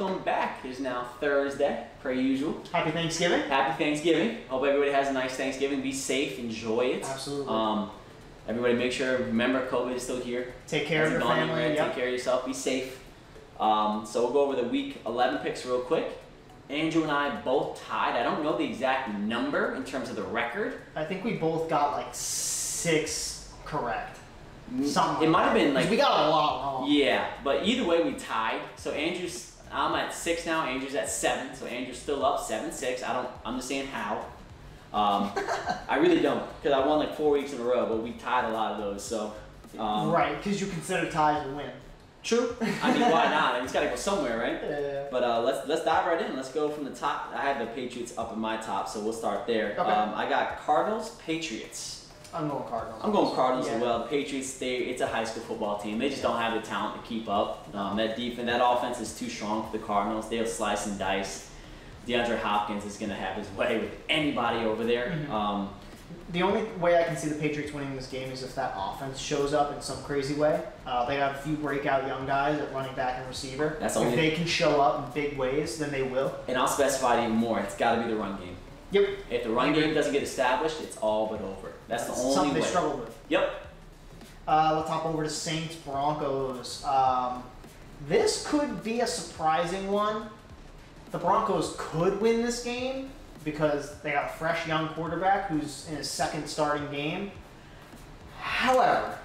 welcome back. It is now Thursday, per usual. Happy Thanksgiving. Happy Thanksgiving. Hope everybody has a nice Thanksgiving. Be safe, enjoy it. Absolutely. Everybody make sure, remember COVID is still here. Take care of your family. Yep. Take care of yourself, be safe. So we'll go over the week 11 picks real quick. Andrew and I both tied. I don't know the exact number in terms of the record. I think we both got like 6 correct. Something. It might have been like, we got a lot wrong. Yeah, but either way we tied. So I'm at 6 now. Andrew's at 7. So Andrew's still up 7-6. I'm just saying how. I really don't, because I won like 4 weeks in a row, but we tied a lot of those. So right, because you consider ties a win. True. I mean, why not? It's got to go somewhere, right? Yeah. But let's dive right in. Let's go from the top. I have the Patriots up in my top, so we'll start there. Okay. I got Cardinals, Patriots. I'm going Cardinals. I'm going Cardinals as well. The Patriots, it's a high school football team. They just don't have the talent to keep up. That defense, that offense is too strong for the Cardinals. They'll slice and dice. DeAndre Hopkins is going to have his way with anybody over there. Mm-hmm. The only way I can see the Patriots winning this game is if that offense shows up in some crazy way. They have a few breakout young guys at running back and receiver. If they can show up in big ways, then they will. And I'll specify it even more. It's got to be the run game. Yep. If the run game doesn't get established, it's all but over. That's the only way. Something they struggle with. Yep. Let's hop over to Saints Broncos. This could be a surprising one. The Broncos could win this game because they got a fresh young quarterback who's in his second starting game. However,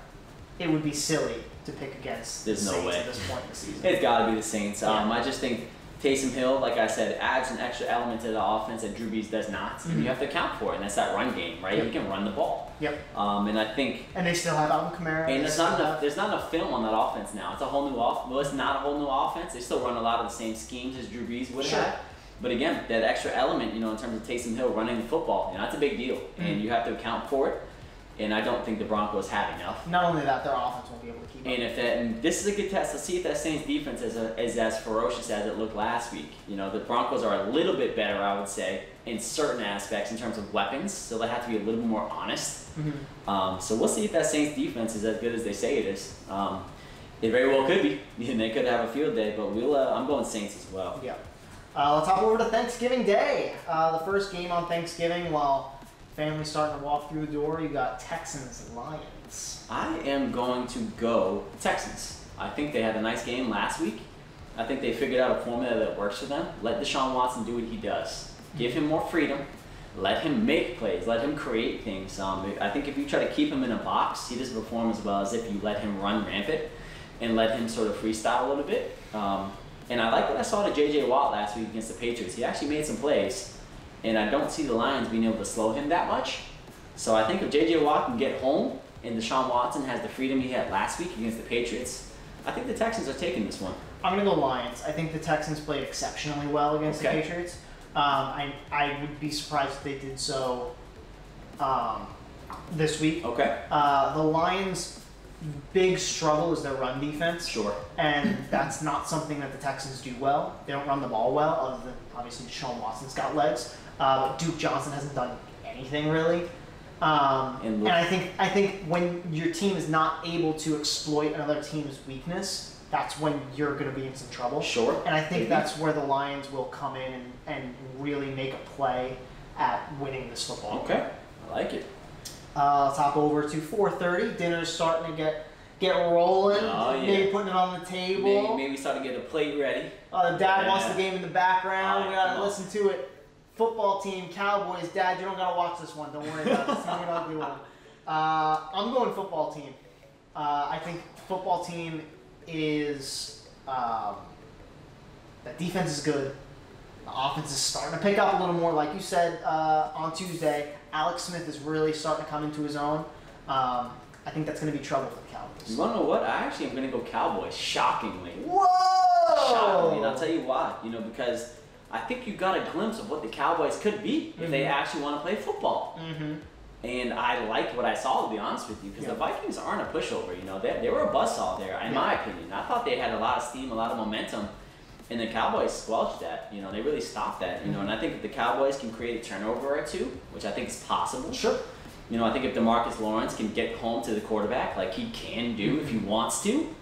it would be silly to pick against the Saints at this point in the season. It's got to be the Saints. I just think Taysom Hill, like I said, adds an extra element to the offense that Drew Brees does not. Mm-hmm. And you have to account for it, and that's that run game, right? Yep. You can run the ball. Yep. And I think... And they still have Alvin Kamara. And there's not enough film on that offense now. It's a whole new offense. Well, it's not a whole new offense. They still run a lot of the same schemes as Drew Brees would have. But again, that extra element, in terms of Taysom Hill running the football, that's a big deal. Mm-hmm. And you have to account for it. And I don't think the Broncos have enough. Not only that, their offense won't be able to keep up. And this is a good test to see if that Saints defense is as ferocious as it looked last week. The Broncos are a little bit better, I would say, in certain aspects in terms of weapons. So they have to be a little bit more honest. Mm-hmm. So we'll see if that Saints defense is as good as they say it is. It very well could be. And they could have a field day, but I'm going Saints as well. Yeah. Let's hop over to Thanksgiving Day. The first game on Thanksgiving, while family's starting to walk through the door, you got Texans-Lions. I am going to go Texans. I think they had a nice game last week. I think they figured out a formula that works for them. Let Deshaun Watson do what he does. Give him more freedom. Let him make plays. Let him create things. I think if you try to keep him in a box, he doesn't perform as well as if you let him run rampant and let him sort of freestyle a little bit. And I like what I saw to J.J. Watt last week against the Patriots. He actually made some plays. And I don't see the Lions being able to slow him that much. So I think if J.J. Watt can get home and Deshaun Watson has the freedom he had last week against the Patriots, I think the Texans are taking this one. I'm going to go Lions. I think the Texans played exceptionally well against the Patriots. I would be surprised if they did so this week. Okay. The Lions' big struggle is their run defense. Sure. And that's not something that the Texans do well. They don't run the ball well, other than obviously Deshaun Watson's got legs. But Duke Johnson hasn't done anything really. And I think when your team is not able to exploit another team's weakness, that's when you're going to be in some trouble. Sure. And I think that's where the Lions will come in and really make a play at winning this football game. Okay, I like it. Let's hop over to 4:30. Dinner's starting to get rolling. Oh, yeah. Maybe putting it on the table. Maybe start to get a plate ready. Dad wants the game in the background. We gotta listen to it. Football team, Cowboys. Dad, you don't gotta watch this one. Don't worry about it. It's not an ugly one. I'm going football team. I think football team is that defense is good. The offense is starting to pick up a little more, like you said on Tuesday. Alex Smith is really starting to come into his own. I think that's going to be trouble for the Cowboys. You want to know what? I actually am going to go Cowboys, shockingly. Whoa! Shockingly, and I'll tell you why. Because I think you got a glimpse of what the Cowboys could be if they actually want to play football. Mm-hmm. And I liked what I saw, to be honest with you, because the Vikings aren't a pushover. They were a buzzsaw there, in my opinion. I thought they had a lot of steam, a lot of momentum. And the Cowboys squelched that. They really stopped that. And I think if the Cowboys can create a turnover or two, which I think is possible. Sure. I think if DeMarcus Lawrence can get home to the quarterback like he can do if he wants to,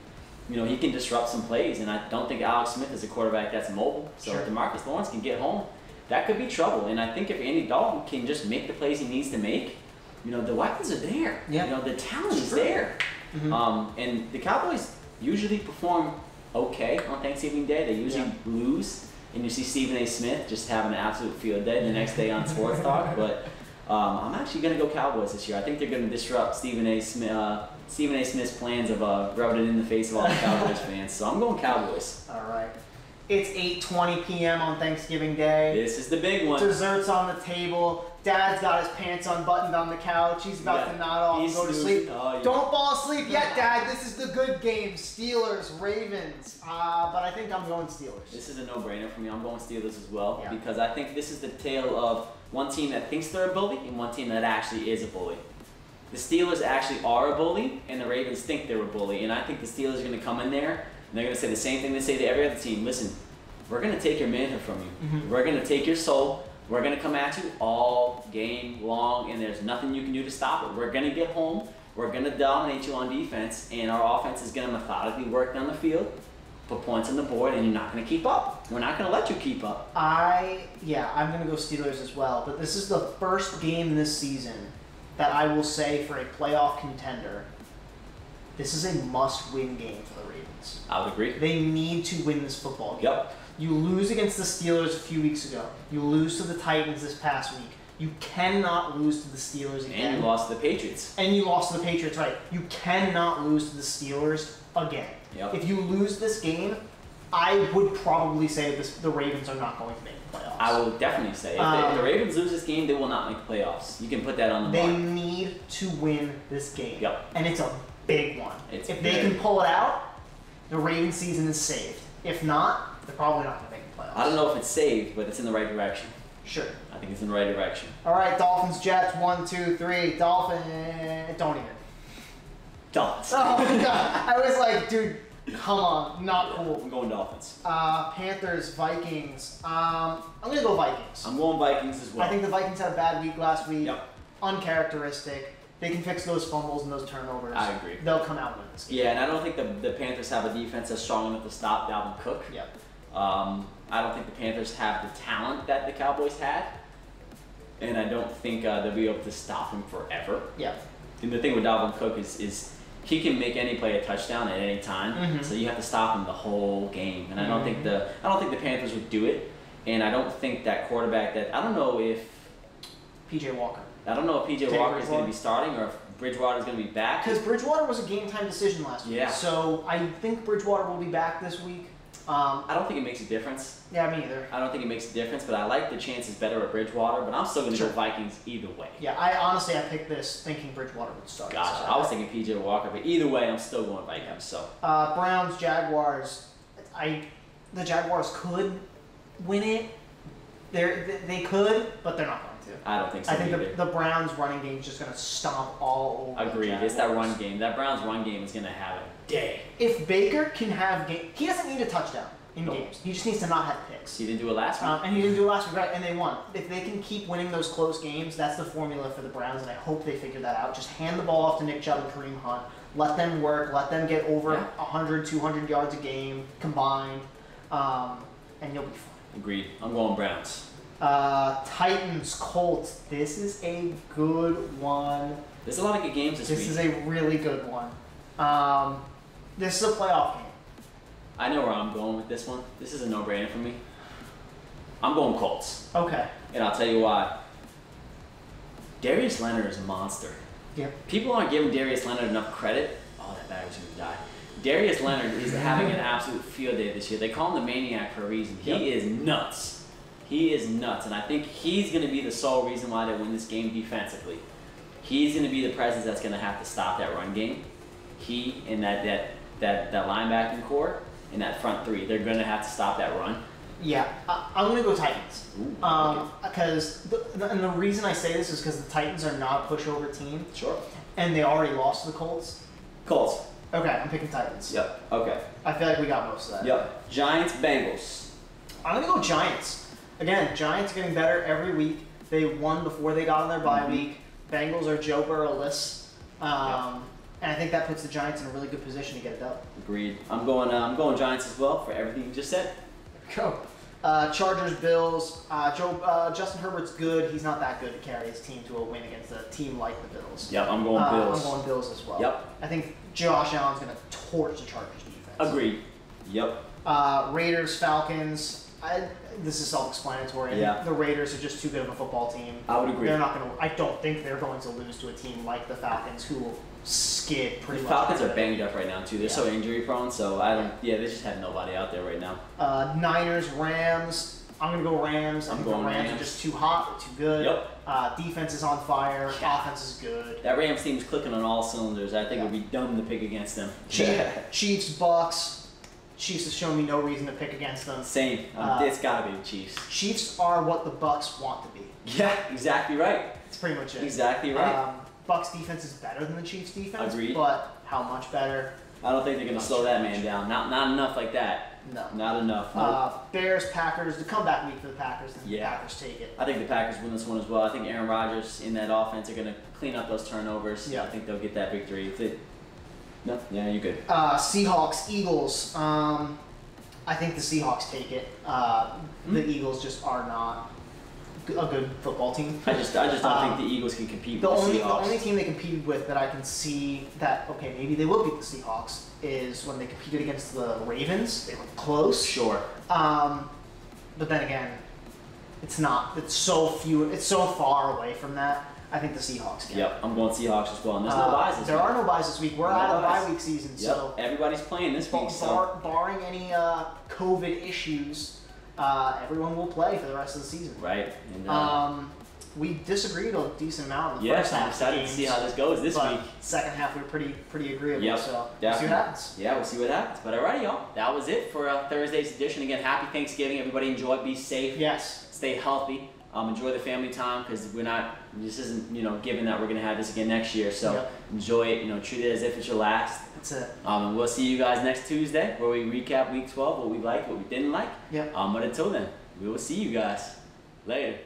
he can disrupt some plays, and I don't think Alex Smith is a quarterback that's mobile. So Sure. if DeMarcus Lawrence can get home, that could be trouble. And I think if Andy Dalton can just make the plays he needs to make, the weapons are there. Yeah. The talent is there. Mm-hmm. And the Cowboys usually perform okay on Thanksgiving Day. They usually lose, and you see Stephen A. Smith just having an absolute field day the next day on Sports Talk. But I'm actually going to go Cowboys this year. I think they're going to disrupt Stephen A. Smith's plans of rubbing it in the face of all the Cowboys fans. So I'm going Cowboys. All right. It's 8:20 p.m. on Thanksgiving Day. This is the big one. Desserts on the table. Dad's got his pants unbuttoned on the couch. He's about to nod off and go to sleep. Oh, yeah. Don't fall asleep yet, Dad. This is the good game. Steelers, Ravens. But I think I'm going Steelers. This is a no-brainer for me. I'm going Steelers as well because Yeah. I think this is the tale of one team that thinks they're a bully and one team that actually is a bully. The Steelers actually are a bully, and the Ravens think they're a bully. And I think the Steelers are going to come in there, and they're going to say the same thing they say to every other team. Listen, we're going to take your manhood from you. Mm-hmm. We're going to take your soul. We're going to come at you all game long, and there's nothing you can do to stop it. We're going to get home. We're going to dominate you on defense, and our offense is going to methodically work down the field, put points on the board, and you're not going to keep up. We're not going to let you keep up. I'm going to go Steelers as well. But this is the first game this season that I will say for a playoff contender, this is a must-win game for the Ravens. I would agree. They need to win this football game. Yep. You lose against the Steelers a few weeks ago. You lose to the Titans this past week. You cannot lose to the Steelers again. And you lost to the Patriots. And you lost to the Patriots, right. You cannot lose to the Steelers again. Yep. If you lose this game, I would probably say the Ravens are not going to make the playoffs. I will definitely say if the Ravens lose this game, they will not make the playoffs. You can put that on the They mark. need to win this game. Yep. And it's a big one. If they very- can pull it out, the Ravens season is saved. If not, they're probably not going to make the playoffs. I don't know if it's saved, but it's in the right direction. Sure. I think it's in the right direction. All right, Dolphins, Jets, 1, 2, 3. Dolphins, don't even. Dolphins. Oh my God. I was like, dude, come on, not cool. I'm going Dolphins. Panthers, Vikings. I'm gonna go Vikings. I'm going Vikings as well. I think the Vikings had a bad week last week. Yep. Uncharacteristic. They can fix those fumbles and those turnovers. I agree. They'll come out and win this game. Yeah, and I don't think the Panthers have a defense that's strong enough to stop Dalvin Cook. Yep. I don't think the Panthers have the talent that the Cowboys had, and I don't think they'll be able to stop him forever. Yep. And the thing with Dalvin Cook is he can make any play a touchdown at any time, Mhm. so you have to stop him the whole game. And I don't think the Panthers would do it, and I don't think that quarterback I don't know if PJ Walker. PJ Teddy Walker is going Bridgewater? to be starting or if Bridgewater is going to be back. Because Bridgewater was a game time decision last week. Yeah. So I think Bridgewater will be back this week. I don't think it makes a difference. Yeah, me either. I don't think it makes a difference, but I like the chances better at Bridgewater, but I'm still going to Sure. go Vikings either way. Yeah, I picked this thinking Bridgewater would start. Gotcha. So I was thinking PJ Walker, but either way, I'm still going Vikings. So Browns, Jaguars. The Jaguars could win it. They could, but they're not going to. I don't think so I think either. the Browns running game is just going to stomp all over. Agreed. The It's that Jaguars. run game. That Browns run game is going to have a day. If Baker can have game, he doesn't need a touchdown in Nope. games. He just needs to not have picks. He didn't do it last week. And he didn't do it last week, right? And they won. If they can keep winning those close games, that's the formula for the Browns, and I hope they figure that out. Just hand the ball off to Nick Chubb and Kareem Hunt. Let them work. Let them get over Yeah. 100, 200 yards a game combined, and you'll be fine. Agreed. I'm going Browns. Titans, Colts. This is a good one. There's a lot of good games this This week. is a really good one. This is a playoff game. I know where I'm going with this one. This is a no-brainer for me. I'm going Colts, Okay. and I'll tell you why. Darius Leonard is a monster. Yep. People aren't giving Darius Leonard enough credit. Oh, that bag was going to die. Darius Leonard is having an absolute field day this year. They call him the Maniac for a reason. He Yep. is nuts. He is nuts, and I think he's going to be the sole reason why they win this game defensively. He's going to be the presence that's going to have to stop that run game. He and that linebacking core and that front three, they're going to have to stop that run. Yeah, I'm going to go Titans. Ooh, Because the reason I say this is because the Titans are not a pushover team, sure. and they already lost to the Colts. Colts. Okay, I'm picking Titans. Yep. Okay. I feel like we got most of that. Yep. Giants, Bengals. I'm going to go Giants. Again, Giants getting better every week. They won before they got on their bye week. Bengals are Joe Burrow-less. And I think that puts the Giants in a really good position to get it done. Agreed. I'm going Giants as well for everything you just said. Go. Chargers, Bills. Justin Herbert's good. He's not that good to carry his team to a win against a team like the Bills. Yep, I'm going Bills. I'm going Bills as well. Yep. I think Josh Allen's going to torch the Chargers defense. Agreed. Yep. Raiders, Falcons. This is self-explanatory. Yeah. The Raiders are just too good of a football team. I would agree. They're not going to. I don't think they're going to lose to a team like the Falcons, who will skid pretty much. The Falcons are banged up right now too. They're so injury prone. So I don't. Yeah, they just have nobody out there right now. Niners, Rams. I'm going to go Rams. I think the Rams are just too hot, too good. Yep. Defense is on fire. Yeah. Offense is good. That Rams team is clicking on all cylinders. I think it would be dumb to pick against them. Chiefs, Bucks. Chiefs have shown me no reason to pick against them. Same. It's got to be the Chiefs. Chiefs are what the Bucks want to be. Yeah, exactly right. That's pretty much it. Exactly right. Bucks defense is better than the Chiefs defense. Agreed. But how much better? I don't think they're going to slow that man down. Not enough like that. No. Not enough. Nope. Bears, Packers. The comeback week for the Packers. The Yeah. Packers take it. I think the Packers win this one as well. I think Aaron Rodgers in that offense are going to clean up those turnovers. Yeah. I think they'll get that victory. No? Yeah, you're good. Seahawks, Eagles. I think the Seahawks take it. The Eagles just are not a good football team. I just don't think the Eagles can compete with the Seahawks. The only team they competed with that I can see that, okay, maybe they will beat the Seahawks is when they competed against the Ravens. They were close. Sure. But then again, it's not. It's so far away from that. I think the Seahawks can. Yep, I'm going Seahawks as well. And there's no buys this week. There are no buys this week. We're out of the bye week season. Yep. So everybody's playing this week. Barring any COVID issues, everyone will play for the rest of the season. Right. And, we disagreed a decent amount in the yes, first half. I'm excited to see how this goes this week. Second half, we were pretty agreeable. Yep, so definitely. we'll see what happens. Yeah, we'll see what happens. But alrighty, y'all. That was it for Thursday's edition. Again, happy Thanksgiving. Everybody enjoy. Be safe. Yes. Stay healthy. Enjoy the family time because this isn't, given that we're going to have this again next year. So enjoy it, treat it as if it's your last. That's it. And we'll see you guys next Tuesday where we recap week 12, what we liked, what we didn't like. Yep. But until then, we will see you guys later.